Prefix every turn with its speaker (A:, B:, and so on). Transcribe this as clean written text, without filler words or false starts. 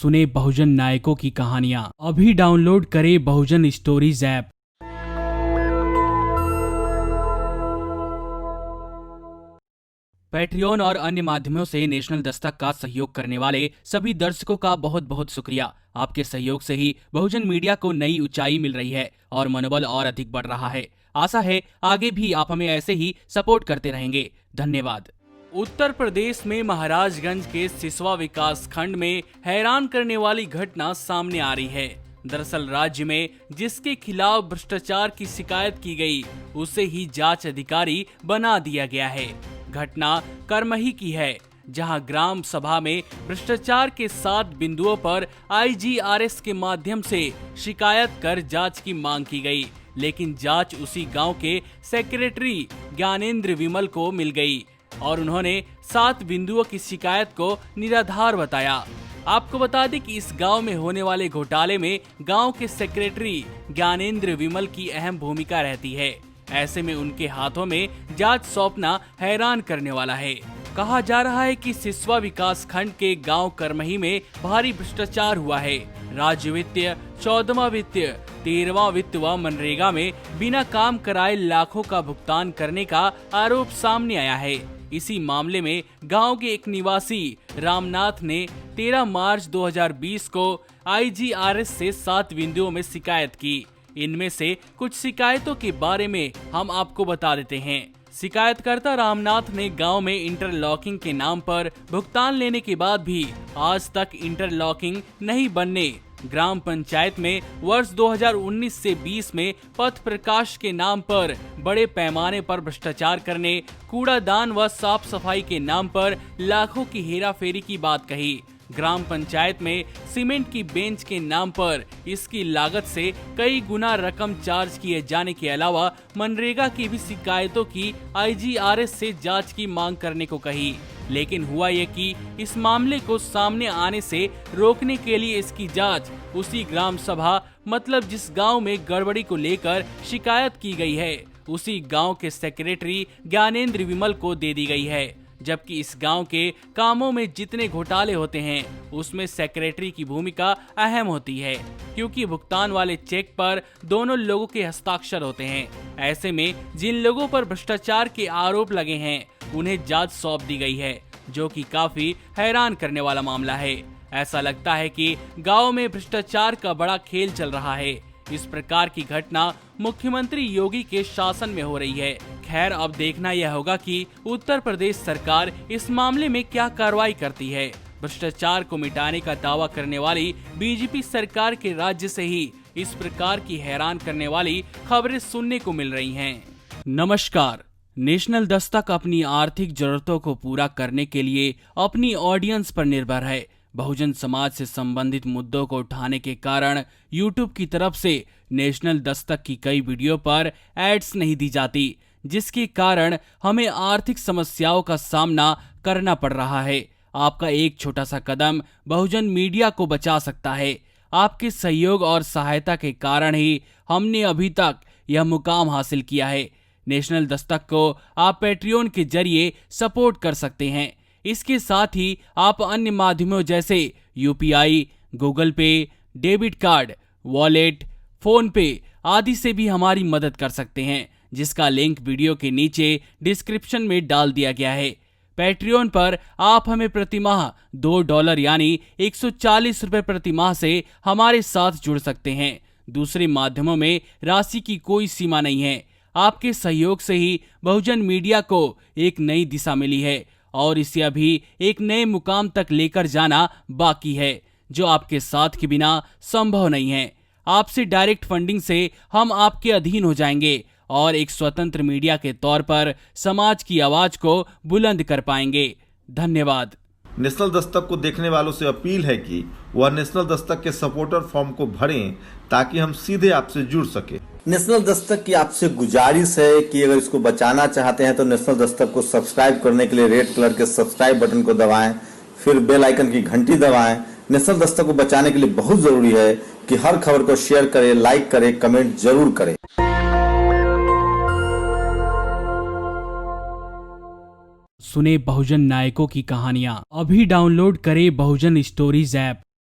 A: सुने बहुजन नायकों की कहानियां। अभी डाउनलोड करें बहुजन स्टोरीज ऐप। पैट्रियन और अन्य माध्यमों से नेशनल दस्तक का सहयोग करने वाले सभी दर्शकों का बहुत बहुत शुक्रिया। आपके सहयोग से ही बहुजन मीडिया को नई ऊंचाई मिल रही है और मनोबल और अधिक बढ़ रहा है। आशा है आगे भी आप हमें ऐसे ही सपोर्ट करते रहेंगे। धन्यवाद। उत्तर प्रदेश में महाराजगंज के सिसवा विकास खंड में हैरान करने वाली घटना सामने आ रही है। दरअसल राज्य में जिसके खिलाफ भ्रष्टाचार की शिकायत की गई, उसे ही जांच अधिकारी बना दिया गया है। घटना करमही की है, जहां ग्राम सभा में भ्रष्टाचार के 7 बिंदुओं पर IGRS के माध्यम से शिकायत कर जांच की मांग की गई, लेकिन जांच उसी गांव के सेक्रेटरी ज्ञानेंद्र विमल को मिल गई और उन्होंने 7 बिंदुओं की शिकायत को निराधार बताया। आपको बता दें कि इस गांव में होने वाले घोटाले में गांव के सेक्रेटरी ज्ञानेंद्र विमल की अहम भूमिका रहती है। ऐसे में उनके हाथों में जांच सौंपना हैरान करने वाला है। कहा जा रहा है कि सिसवा विकास खंड के गांव करमही में भारी भ्रष्टाचार हुआ है। राज्य वित्तीय, 14वां वित्तीय, 13वां वित्त व मनरेगा में बिना काम कराए लाखों का भुगतान करने का आरोप सामने आया है। इसी मामले में गांव के एक निवासी रामनाथ ने 13 मार्च 2020 को IGRS से 7 बिंदुओं में शिकायत की। इनमें से कुछ शिकायतों के बारे में हम आपको बता देते हैं। शिकायतकर्ता रामनाथ ने गांव में इंटरलॉकिंग के नाम पर भुगतान लेने के बाद भी आज तक इंटरलॉकिंग नहीं बनने, ग्राम पंचायत में वर्ष 2019 से 20 में पथ प्रकाश के नाम पर बड़े पैमाने पर भ्रष्टाचार करने, कूड़ादान व साफ सफाई के नाम पर लाखों की हेराफेरी की बात कही। ग्राम पंचायत में सीमेंट की बेंच के नाम पर इसकी लागत से कई गुना रकम चार्ज किए जाने के अलावा मनरेगा की भी शिकायतों की IGRS से जांच की मांग करने को कही। लेकिन हुआ ये कि इस मामले को सामने आने से रोकने के लिए इसकी जांच उसी ग्राम सभा, मतलब जिस गांव में गड़बड़ी को लेकर शिकायत की गई है, उसी गांव के सेक्रेटरी ज्ञानेंद्र विमल को दे दी गई है। जबकि इस गांव के कामों में जितने घोटाले होते हैं, उसमें सेक्रेटरी की भूमिका अहम होती है, क्योंकि भुगतान वाले चेक पर दोनों लोगों के हस्ताक्षर होते हैं। ऐसे में जिन लोगों पर भ्रष्टाचार के आरोप लगे हैं, उन्हें जांच सौंप दी गई है, जो कि काफी हैरान करने वाला मामला है। ऐसा लगता है कि गांव में भ्रष्टाचार का बड़ा खेल चल रहा है। इस प्रकार की घटना मुख्यमंत्री योगी के शासन में हो रही है। खैर, अब देखना यह होगा कि उत्तर प्रदेश सरकार इस मामले में क्या कार्रवाई करती है। भ्रष्टाचार को मिटाने का दावा करने वाली बीजेपी सरकार के राज्य से ही इस प्रकार की हैरान करने वाली खबरें सुनने को मिल रही हैं। नमस्कार। नेशनल दस्तक अपनी आर्थिक जरूरतों को पूरा करने के लिए अपनी ऑडियंस पर निर्भर है। बहुजन समाज से संबंधित मुद्दों को उठाने के कारण YouTube की तरफ से नेशनल दस्तक की कई वीडियो पर एड्स नहीं दी जाती, जिसके कारण हमें आर्थिक समस्याओं का सामना करना पड़ रहा है। आपका एक छोटा सा कदम बहुजन मीडिया को बचा सकता है। आपके सहयोग और सहायता के कारण ही हमने अभी तक यह मुकाम हासिल किया है। नेशनल दस्तक को आप पैट्रियन के जरिए सपोर्ट कर सकते हैं। इसके साथ ही आप अन्य माध्यमों जैसे UPI, गूगल पे, डेबिट कार्ड, वॉलेट, फोन पे आदि से भी हमारी मदद कर सकते हैं, जिसका लिंक वीडियो के नीचे डिस्क्रिप्शन में डाल दिया गया है। पैट्रियन पर आप हमें प्रतिमाह $2 यानी 140 रुपए प्रतिमाह से हमारे साथ जुड़ सकते हैं। दूसरे माध्यमों में राशि की कोई सीमा नहीं है। आपके सहयोग से ही बहुजन मीडिया को एक नई दिशा मिली है और इसे अभी एक नए मुकाम तक लेकर जाना बाकी है, जो आपके साथ के बिना संभव नहीं है। आपसे डायरेक्ट फंडिंग से हम आपके अधीन हो जाएंगे और एक स्वतंत्र मीडिया के तौर पर समाज की आवाज को बुलंद कर पाएंगे। धन्यवाद।
B: नेशनल दस्तक को देखने वालों से अपील है कि वह नेशनल दस्तक के सपोर्टर फॉर्म को भरें, ताकि हम सीधे आपसे जुड़ सके।
C: नेशनल दस्तक की आपसे गुजारिश है कि अगर इसको बचाना चाहते हैं तो नेशनल दस्तक को सब्सक्राइब करने के लिए रेड कलर के सब्सक्राइब बटन को दबाएं, फिर बेल आइकन की घंटी दबाएं। नेशनल दस्तक को बचाने के लिए बहुत जरूरी है कि हर खबर को शेयर करें, लाइक करें, कमेंट जरूर करें।
A: सुने बहुजन नायकों की कहानियां। अभी डाउनलोड करें बहुजन स्टोरीज ऐप।